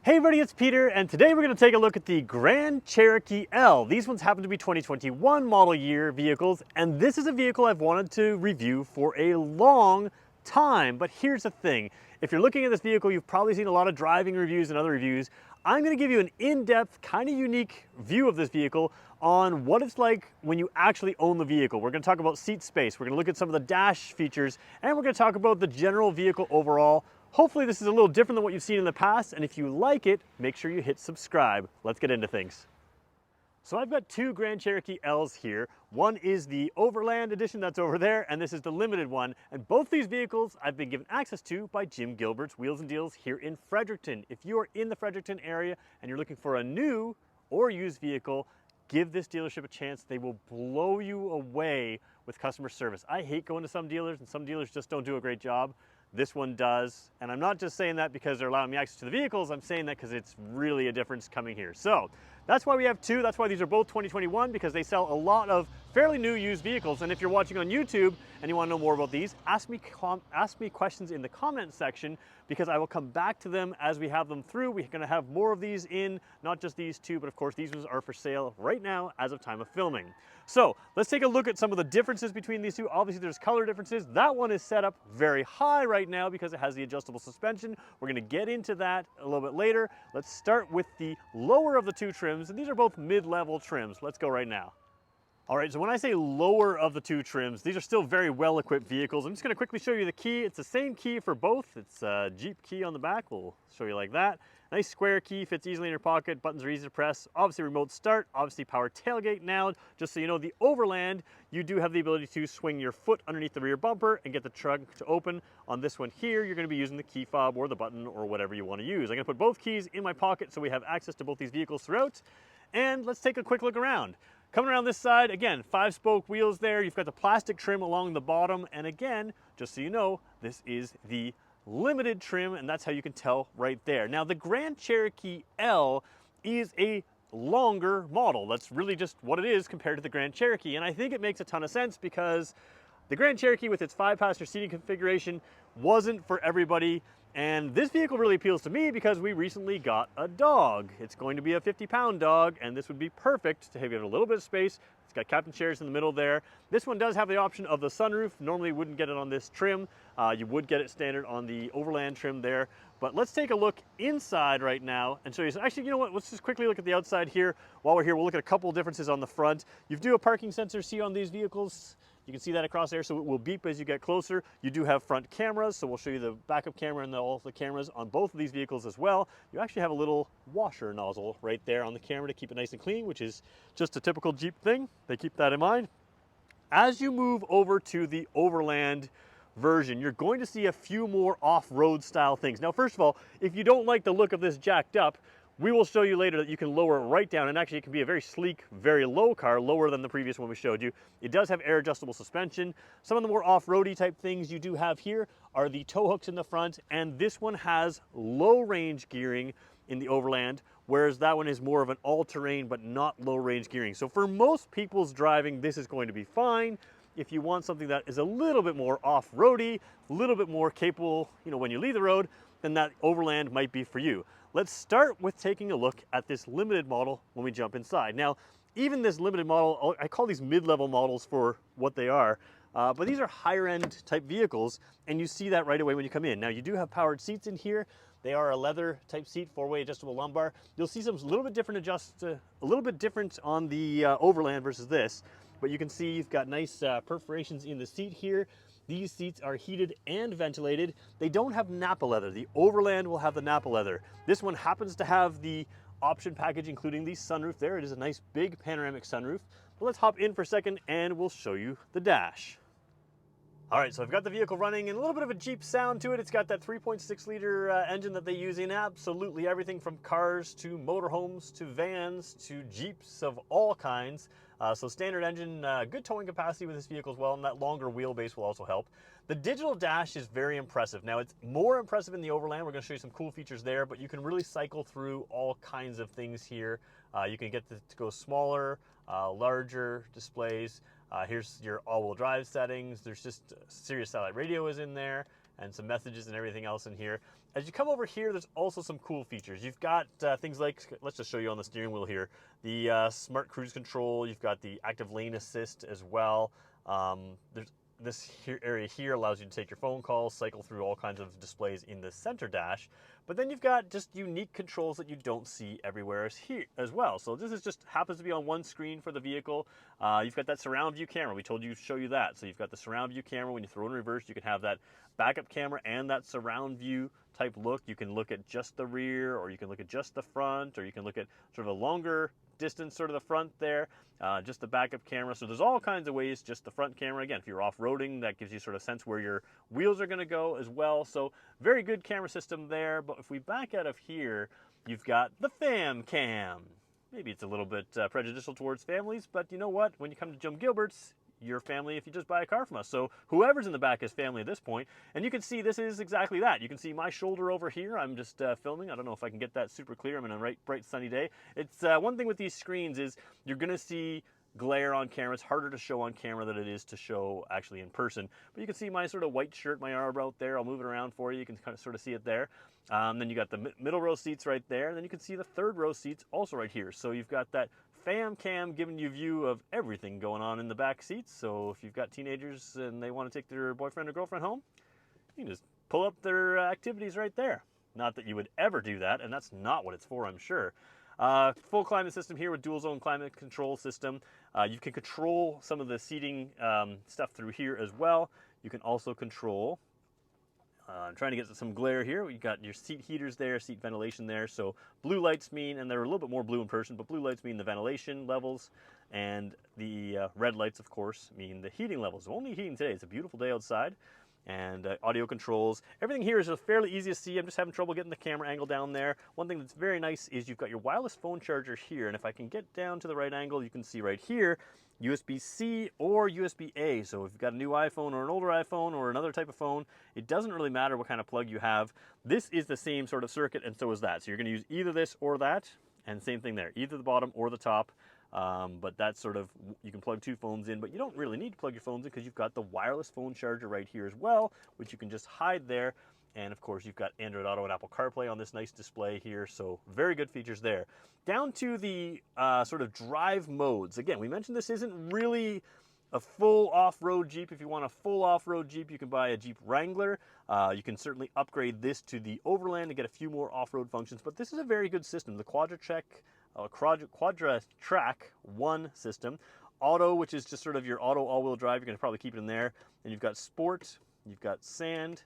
Hey everybody, it's Peter, and today we're going to take a look at the Grand Cherokee L. These ones happen to be 2021 model year vehicles, and this is a vehicle I've wanted to review for a long time. But here's the thing, if you're looking at this vehicle, you've probably seen a lot of driving reviews and other reviews. I'm going to give you an in-depth, kind of unique view of this vehicle on what it's like when you actually own the vehicle. We're going to talk about seat space, we're going to look at some of the dash features, and we're going to talk about the general vehicle overall. Hopefully this is a little different than what you've seen in the past, and if you like it, make sure you hit subscribe. Let's get into things. So I've got two Grand Cherokee L's here. One is the Overland edition that's over there, and this is the limited one. And both these vehicles I've been given access to by Jim Gilbert's Wheels and Deals here in Fredericton. If you are in the Fredericton area and you're looking for a new or used vehicle, give this dealership a chance. They will blow you away with customer service. I hate going to some dealers, and some dealers just don't do a great job. This one does, and I'm not just saying that because they're allowing me access to the vehicles, I'm saying that because it's really a difference coming here. So that's why we have two. That's why these are both 2021, because they sell a lot of fairly new used vehicles. And if you're watching on YouTube and you want to know more about these, ask me questions in the comment section, because I will come back to them as we have them through. We're going to have more of these in, not just these two, but of course these ones are for sale right now as of time of filming. So let's take a look at some of the differences between these two. Obviously there's color differences. That one is set up very high right now because it has the adjustable suspension. We're going to get into that a little bit later. Let's start with the lower of the two trims, and these are both mid-level trims. Let's go right now. All right, so when I say lower of the two trims, these are still very well-equipped vehicles. I'm just going to quickly show you the key. It's the same key for both. It's a Jeep key on the back. We'll show you like that. Nice square key, fits easily in your pocket. Buttons are easy to press. Obviously remote start, obviously power tailgate. Now, just so you know, the Overland, you do have the ability to swing your foot underneath the rear bumper and get the trunk to open. On this one here, you're going to be using the key fob or the button or whatever you want to use. I'm going to put both keys in my pocket so we have access to both these vehicles throughout. And let's take a quick look around. Coming around this side, again, 5-spoke wheels there. You've got the plastic trim along the bottom. And again, just so you know, this is the limited trim, and that's how you can tell right there. Now, the Grand Cherokee L is a longer model. That's really just what it is compared to the Grand Cherokee. And I think it makes a ton of sense because the Grand Cherokee with its 5-passenger seating configuration wasn't for everybody. And this vehicle really appeals to me because we recently got a dog. It's going to be a 50-pound dog, and this would be perfect to have a little bit of space. It's got captain chairs in the middle there. This one does have the option of the sunroof. Normally you wouldn't get it on this trim. You would get it standard on the Overland trim there. But let's take a look inside right now and show you. So actually, you know what? Let's just quickly look at the outside here. While we're here, we'll look at a couple of differences on the front. You do a parking sensor, see on these vehicles. You can see that across there, so it will beep as you get closer. You do have front cameras, so we'll show you the backup camera and all of the cameras on both of these vehicles as well. You actually have a little washer nozzle right there on the camera to keep it nice and clean, which is just a typical Jeep thing. They keep that in mind. As you move over to the Overland version, you're going to see a few more off-road style things. Now, first of all, if you don't like the look of this jacked up, we will show you later that you can lower it right down, and actually it can be a very sleek, very low car, lower than the previous one we showed you. It does have air adjustable suspension. Some of the more off-roady type things you do have here are the tow hooks in the front, and this one has low range gearing in the Overland, whereas that one is more of an all-terrain but not low range gearing. So for most people's driving, this is going to be fine. If you want something that is a little bit more off-roady, a little bit more capable, you know, when you leave the road, then that Overland might be for you. Let's start with taking a look at this limited model when we jump inside. Now, even this limited model, I call these mid-level models for what they are, but these are higher-end type vehicles, and you see that right away when you come in. Now, you do have powered seats in here. They are a leather type seat, 4-way adjustable lumbar. You'll see some a little bit different on the Overland versus this, but you can see you've got nice perforations in the seat here. These seats are heated and ventilated. They don't have Napa leather. The Overland will have the Napa leather. This one happens to have the option package, including the sunroof there. It is a nice big panoramic sunroof. But let's hop in for a second and we'll show you the dash. All right, so I've got the vehicle running and a little bit of a Jeep sound to it. It's got that 3.6 liter engine that they use in absolutely everything from cars to motorhomes to vans to Jeeps of all kinds. So standard engine, good towing capacity with this vehicle as well, and that longer wheelbase will also help. The digital dash is very impressive. Now, it's more impressive in the Overland. We're going to show you some cool features there, but you can really cycle through all kinds of things here. You can get to go smaller, larger displays. Here's your all-wheel drive settings. There's just Sirius satellite radio is in there, and some messages and everything else in here. As you come over here, there's also some cool features. You've got things like, let's just show you on the steering wheel here, the smart cruise control. You've got the active lane assist as well. There's this area here allows you to take your phone calls, cycle through all kinds of displays in the center dash. But then you've got just unique controls that you don't see everywhere here as well. So this is just happens to be on one screen for the vehicle. You've got that surround view camera. We told you to show you that. So you've got the surround view camera. When you throw in reverse, you can have that backup camera and that surround view type look. You can look at just the rear, or you can look at just the front, or you can look at sort of a longer distance, sort of the front there, just the backup camera. So there's all kinds of ways, just the front camera. Again, if you're off-roading, that gives you sort of sense where your wheels are going to go as well. So very good camera system there. But if we back out of here, you've got the fam cam. Maybe it's a little bit prejudicial towards families, but you know what? When you come to Jim Gilbert's, your family if you just buy a car from us. So whoever's in the back is family at this point. And you can see this is exactly that. You can see my shoulder over here. I'm just filming. I don't know if I can get that super clear. I'm in a bright sunny day. It's one thing with these screens is you're going to see glare on camera. It's harder to show on camera than it is to show actually in person. But you can see my sort of white shirt, my arm out there. I'll move it around for you. You can kind of sort of see it there. Then you got the middle row seats right there. And then you can see the third row seats also right here. So you've got that fam cam giving you a view of everything going on in the back seats. So if you've got teenagers and they want to take their boyfriend or girlfriend home, you can just pull up their activities right there. Not that you would ever do that, and that's not what it's for, I'm sure. Full climate system here with dual zone climate control system. You can control some of the seating stuff through here as well. You can also control, I'm trying to get some glare here. You got your seat heaters there, seat ventilation there. So blue lights mean, and they're a little bit more blue in person, but blue lights mean the ventilation levels, and the red lights, of course, mean the heating levels. Only heating today. It's a beautiful day outside. And audio controls. Everything here is fairly easy to see. I'm just having trouble getting the camera angle down there. One thing that's very nice is you've got your wireless phone charger here, and if I can get down to the right angle, you can see right here, USB-C or USB-A. So if you've got a new iPhone or an older iPhone or another type of phone, it doesn't really matter what kind of plug you have. This is the same sort of circuit, and so is that. So you're going to use either this or that, and same thing there, either the bottom or the top. But that's sort of, you can plug two phones in, but you don't really need to plug your phones in because you've got the wireless phone charger right here as well, which you can just hide there. And of course, you've got Android Auto and Apple CarPlay on this nice display here. So very good features there. Down to the sort of drive modes. Again, we mentioned this isn't really a full off-road Jeep. If you want a full off-road Jeep, you can buy a Jeep Wrangler. You can certainly upgrade this to the Overland to get a few more off-road functions, but this is a very good system. The Quadra Track 1 system. Auto, which is just sort of your auto all-wheel drive, you're going to probably keep it in there. And you've got Sport, you've got Sand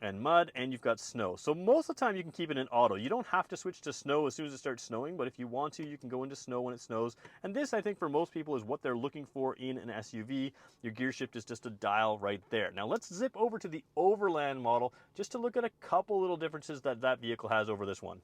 and Mud, and you've got Snow. So most of the time you can keep it in auto. You don't have to switch to snow as soon as it starts snowing, but if you want to, you can go into snow when it snows. And this, I think, for most people is what they're looking for in an SUV. Your gear shift is just a dial right there. Now let's zip over to the Overland model just to look at a couple little differences that that vehicle has over this one.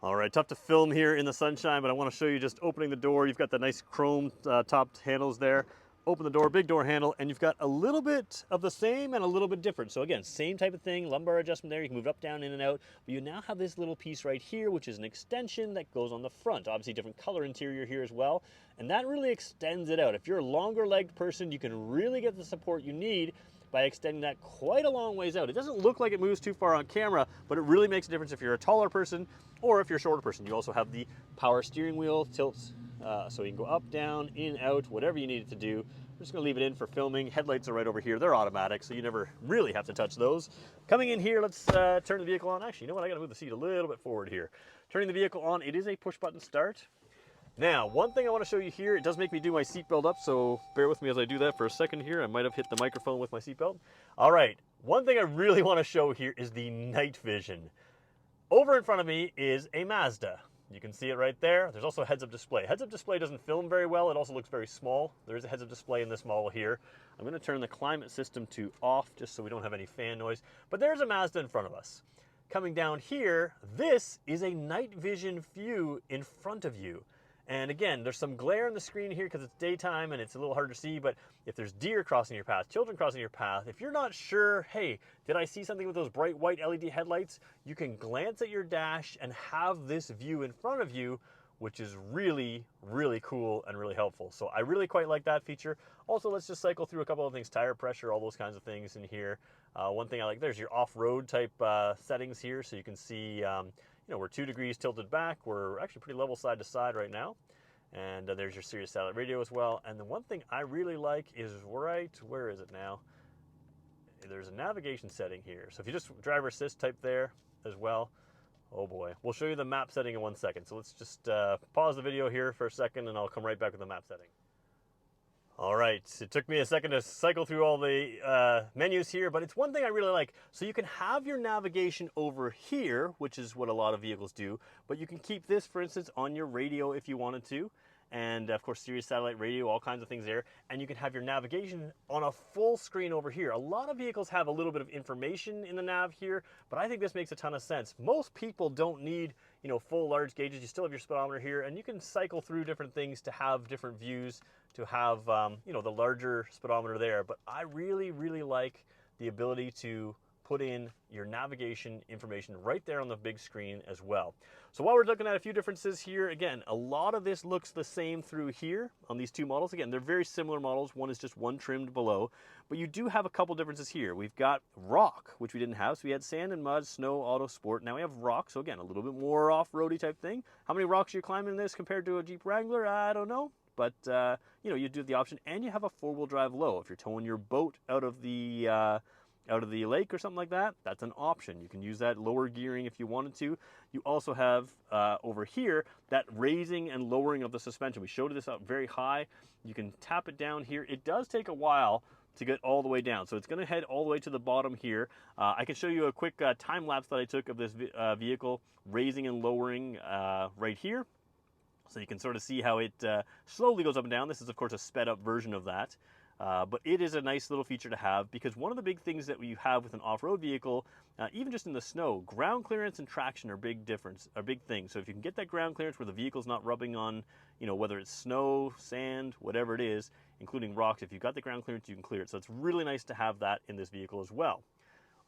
All right, tough to film here in the sunshine, but I want to show you just opening the door. You've got the nice chrome topped handles there. Open the door, big door handle, and you've got a little bit of the same and a little bit different. So again, same type of thing, lumbar adjustment there. You can move up, down, in and out. But you now have this little piece right here, which is an extension that goes on the front. Obviously different color interior here as well. And that really extends it out. If you're a longer legged person, you can really get the support you need by extending that quite a long ways out. It doesn't look like it moves too far on camera, but it really makes a difference if you're a taller person or if you're a shorter person. You also have the power steering wheel, tilts, so you can go up, down, in, out, whatever you need it to do. I'm just gonna leave it in for filming. Headlights are right over here. They're automatic, so you never really have to touch those. Coming in here, let's turn the vehicle on. Actually, you know what? I gotta move the seat a little bit forward here. Turning the vehicle on, it is a push button start. Now, one thing I want to show you here, it does make me do my seatbelt up, so bear with me as I do that for a second here. I might have hit the microphone with my seatbelt. All right, one thing I really want to show here is the night vision. Over in front of me is a Mazda. You can see it right there. There's also a heads-up display. Heads-up display doesn't film very well. It also looks very small. There is a heads-up display in this model here. I'm going to turn the climate system to off just so we don't have any fan noise. But there's a Mazda in front of us. Coming down here, this is a night vision view in front of you. And again, there's some glare on the screen here because it's daytime and it's a little hard to see, but if there's deer crossing your path, children crossing your path, if you're not sure, hey, did I see something with those bright white LED headlights, you can glance at your dash and have this view in front of you which is really, really cool and really helpful. So I really quite like that feature. Also, let's just cycle through a couple of things, tire pressure, all those kinds of things in here. One thing I like, there's your off-road type settings here, so you can see, we're 2 degrees tilted back. We're actually pretty level side to side right now. And there's your Sirius satellite radio as well. And the one thing I really like is where is it now? There's a navigation setting here. So if you just driver assist type there as well, oh boy. We'll show you the map setting in 1 second. So let's just pause the video here for a second and I'll come right back with the map setting. All right, it took me a second to cycle through all the menus here, but it's one thing I really like. So you can have your navigation over here, which is what a lot of vehicles do, but you can keep this, for instance, on your radio if you wanted to. And of course, Sirius satellite radio, all kinds of things there. And you can have your navigation on a full screen over here. A lot of vehicles have a little bit of information in the nav here, but I think this makes a ton of sense. Most people don't need, full large gauges. You still have your speedometer here, and you can cycle through different things to have different views, to have, the larger speedometer there. But I really, really like the ability to put in your navigation information right there on the big screen as well. So while we're looking at a few differences here, again, a lot of this looks the same through here on these two models. Again, they're very similar models. One is just one trimmed below, but you do have a couple differences here. We've got rock, which we didn't have. So we had sand and mud, snow, auto, sport. Now we have rock. So again, a little bit more off-roady type thing. How many rocks are you climbing in this compared to a Jeep Wrangler? I don't know. But, you do the option, and you have a four-wheel drive low. If you're towing your boat out of the lake or something like that, that's an option. You can use that lower gearing if you wanted to. You also have over here that raising and lowering of the suspension. We showed this up very high. You can tap it down here. It does take a while to get all the way down, so it's going to head all the way to the bottom here. I can show you a quick time lapse that I took of this vehicle raising and lowering right here. So you can sort of see how it slowly goes up and down. This is, of course, a sped up version of that. But it is a nice little feature to have, because one of the big things that you have with an off-road vehicle, even just in the snow, ground clearance and traction are big things. So if you can get that ground clearance where the vehicle's not rubbing on, whether it's snow, sand, whatever it is, including rocks, if you've got the ground clearance, you can clear it. So it's really nice to have that in this vehicle as well.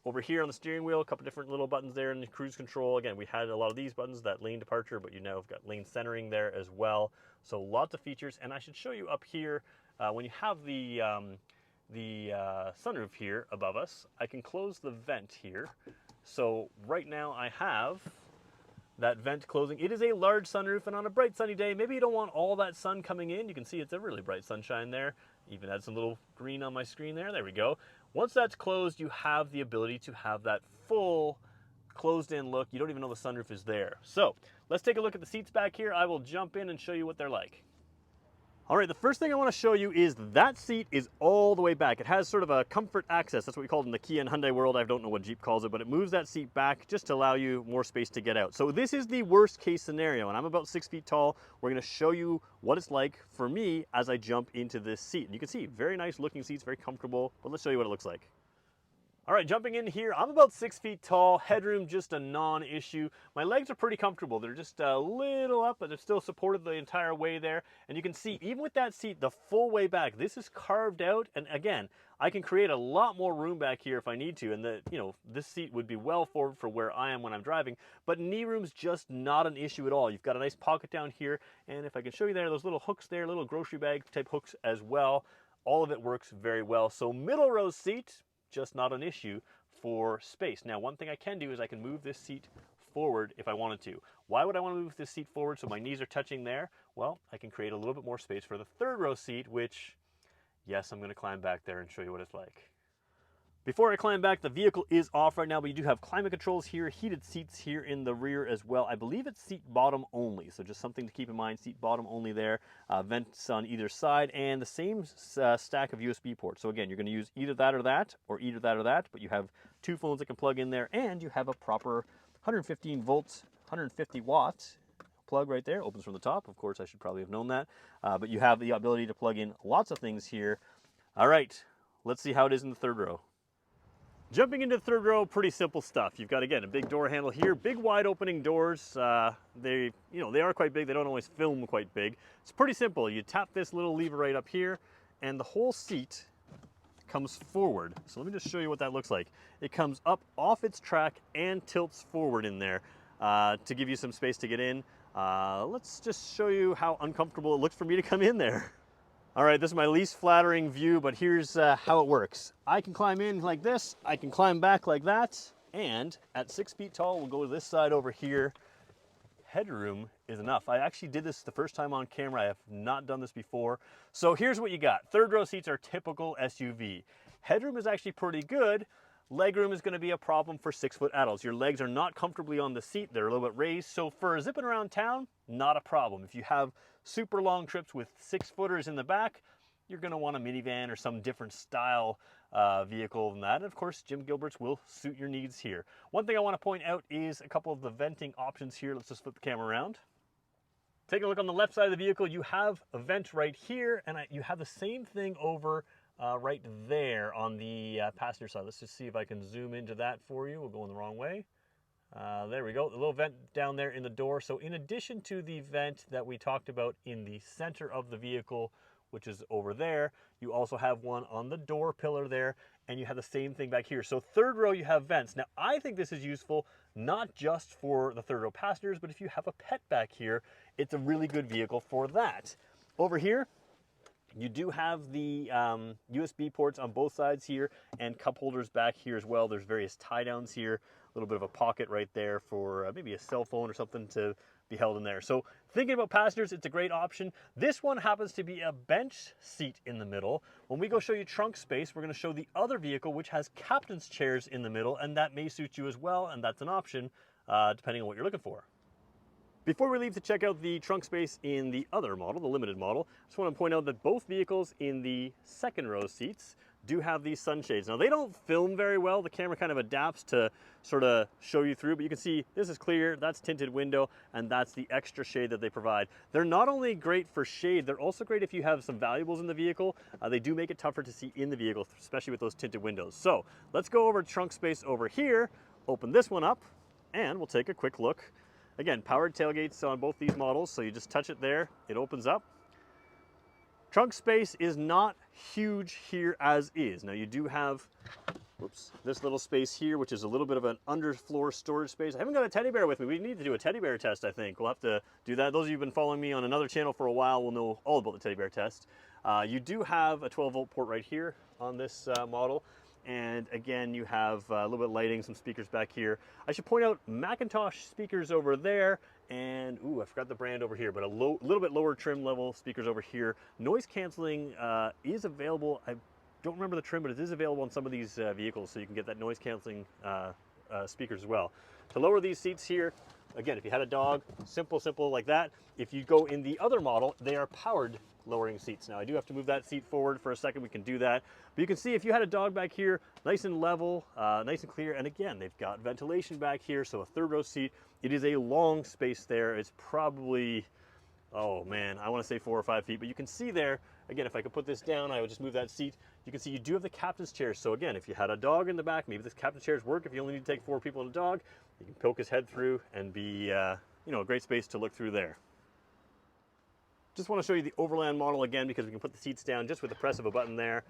Over here on the steering wheel, a couple different little buttons there in the cruise control. Again, we had a lot of these buttons, that lane departure, but you now have got lane centering there as well. So lots of features, and I should show you up here, when you have the sunroof here above us, I can close the vent here. So right now I have that vent closing. It is a large sunroof, and on a bright sunny day, maybe you don't want all that sun coming in. You can see it's a really bright sunshine there. Even had some little green on my screen there. There we go. Once that's closed, you have the ability to have that full closed in look. You don't even know the sunroof is there. So let's take a look at the seats back here. I will jump in and show you what they're like. All right, the first thing I want to show you is that seat is all the way back. It has sort of a comfort access. That's what we call it in the Kia and Hyundai world. I don't know what Jeep calls it, but it moves that seat back just to allow you more space to get out. So this is the worst case scenario, and I'm about 6 feet tall. We're going to show you what it's like for me as I jump into this seat. And you can see, very nice looking seats, very comfortable, but let's show you what it looks like. All right, jumping in here, I'm about 6 feet tall, headroom just a non-issue. My legs are pretty comfortable. They're just a little up, but they're still supported the entire way there. And you can see, even with that seat, the full way back, this is carved out. And again, I can create a lot more room back here if I need to. And this seat would be well forward for where I am when I'm driving. But knee room's just not an issue at all. You've got a nice pocket down here. And if I can show you there, those little hooks there, little grocery bag type hooks as well. All of it works very well. So middle row seat, just not an issue for space. Now, one thing I can do is I can move this seat forward if I wanted to. Why would I want to move this seat forward so my knees are touching there? Well, I can create a little bit more space for the third row seat, which, yes, I'm going to climb back there and show you what it's like. Before I climb back, the vehicle is off right now, but you do have climate controls here, heated seats here in the rear as well. I believe it's seat bottom only, so just something to keep in mind, seat bottom only there. Vents on either side, and the same stack of USB ports. So again, you're going to use either that or that, but you have 2 phones that can plug in there, and you have a proper 115 volts, 150 watts plug right there. Opens from the top. Of course, I should probably have known that. But you have the ability to plug in lots of things here. All right, let's see how it is in the third row. Jumping into the third row, pretty simple stuff. You've got, again, a big door handle here, big wide opening doors. They are quite big. They don't always film quite big. It's pretty simple. You tap this little lever right up here, and the whole seat comes forward. So let me just show you what that looks like. It comes up off its track and tilts forward in there. to give you some space to get in. Let's just show you how uncomfortable it looks for me to come in there. All right, this is my least flattering view, but here's how it works. I can climb in like this, I can climb back like that, and at 6 feet tall, we'll go to this side over here. Headroom is enough. I actually did this the first time on camera. I have not done this before. So here's what you got. Third row seats are typical SUV. Headroom is actually pretty good. Legroom is going to be a problem for 6-foot adults. Your legs are not comfortably on the seat. They're a little bit raised. So for zipping around town, not a problem. If you have super long trips with 6-footers in the back, you're going to want a minivan or some different style vehicle than that. And of course, Jim Gilbert's will suit your needs here. One thing I want to point out is a couple of the venting options here. Let's just flip the camera around. Take a look on the left side of the vehicle. You have a vent right here, and you have the same thing over right there on the passenger side. Let's just see if I can zoom into that for you. We're going the wrong way. There we go, the little vent down there in the door. So in addition to the vent that we talked about in the center of the vehicle, which is over there, you also have one on the door pillar there, and you have the same thing back here. So third row, you have vents. Now, I think this is useful not just for the third row passengers, but if you have a pet back here, it's a really good vehicle for that. Over here, you do have the USB ports on both sides here and cup holders back here as well. There's various tie downs here, a little bit of a pocket right there for maybe a cell phone or something to be held in there. So thinking about passengers, it's a great option. This one happens to be a bench seat in the middle. When we go show you trunk space, we're going to show the other vehicle, which has captain's chairs in the middle, and that may suit you as well, and that's an option depending on what you're looking for. Before we leave to check out the trunk space in the other model, the limited model, I just want to point out that both vehicles in the second row seats do have these sunshades. Now, they don't film very well. The camera kind of adapts to sort of show you through, but you can see this is clear, that's tinted window, and that's the extra shade that they provide. They're not only great for shade, they're also great if you have some valuables in the vehicle. They do make it tougher to see in the vehicle, especially with those tinted windows. So let's go over trunk space over here, open this one up, and we'll take a quick look. Again, powered tailgates on both these models, so you just touch it there, it opens up. Trunk space is not huge here as is. Now you do have, whoops, this little space here, which is a little bit of an underfloor storage space. I haven't got a teddy bear with me. We need to do a teddy bear test, I think. We'll have to do that. Those of you who've been following me on another channel for a while will know all about the teddy bear test. You do have a 12-volt port right here on this model. And again, you have a little bit of lighting, some speakers back here. I should point out Macintosh speakers over there, and ooh, I forgot the brand over here, but a little bit lower trim level speakers over here. Noise canceling is available. I don't remember the trim, but it is available on some of these vehicles, so you can get that noise canceling speakers as well. To lower these seats here, again, if you had a dog, simple like that. If you go in the other model, they are powered lowering seats. Now I do have to move that seat forward for a second. We can do that, but you can see if you had a dog back here, nice and level, nice and clear. And again, they've got ventilation back here, so a third row seat. It is a long space there. It's probably, oh man, I want to say 4 or 5 feet, but you can see there. Again, if I could put this down, I would just move that seat. You can see you do have the captain's chair. So again, if you had a dog in the back, maybe this captain's chairs work. If you only need to take 4 people and a dog, you can poke his head through and be, you know, a great space to look through there. Just want to show you the Overland model again, because we can put the seats down just with the press of a button there,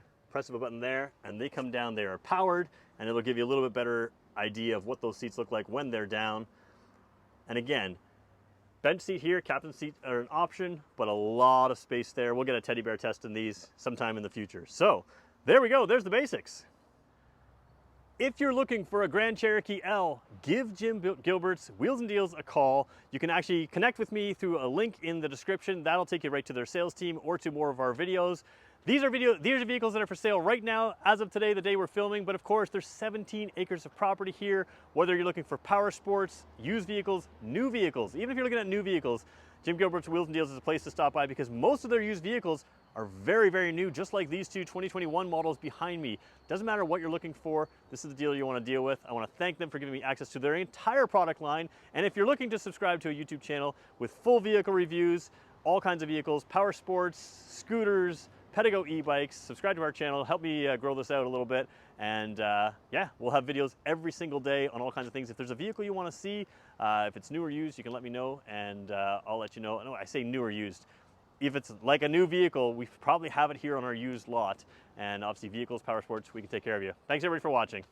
and they come down. They are powered, and it'll give you a little bit better idea of what those seats look like when they're down. And again, bench seat here, captain seat are an option, but a lot of space there. We'll get a teddy bear test in these sometime in the future. So there we go, there's the basics. If you're looking for a Grand Cherokee L, give Jim Gilbert's Wheels and Deals a call. You can actually connect with me through a link in the description. That'll take you right to their sales team or to more of our videos. These are vehicles that are for sale right now, as of today, the day we're filming, but of course there's 17 acres of property here. Whether you're looking for power sports, used vehicles, new vehicles, even if you're looking at new vehicles, Jim Gilbert's Wheels and Deals is a place to stop by, because most of their used vehicles are very new, just like these two 2021 models behind me. Doesn't matter what you're looking for, this is the deal you want to deal with. I want to thank them for giving me access to their entire product line. And if you're looking to subscribe to a YouTube channel with full vehicle reviews, all kinds of vehicles, power sports, scooters, Pedigo e-bikes, subscribe to our channel, help me grow this out a little bit. And yeah, we'll have videos every single day on all kinds of things. If there's a vehicle you want to see, if it's new or used, you can let me know, and I'll let you know. No, I say new or used. If it's like a new vehicle, we probably have it here on our used lot. And obviously vehicles, power sports, we can take care of you. Thanks everybody for watching.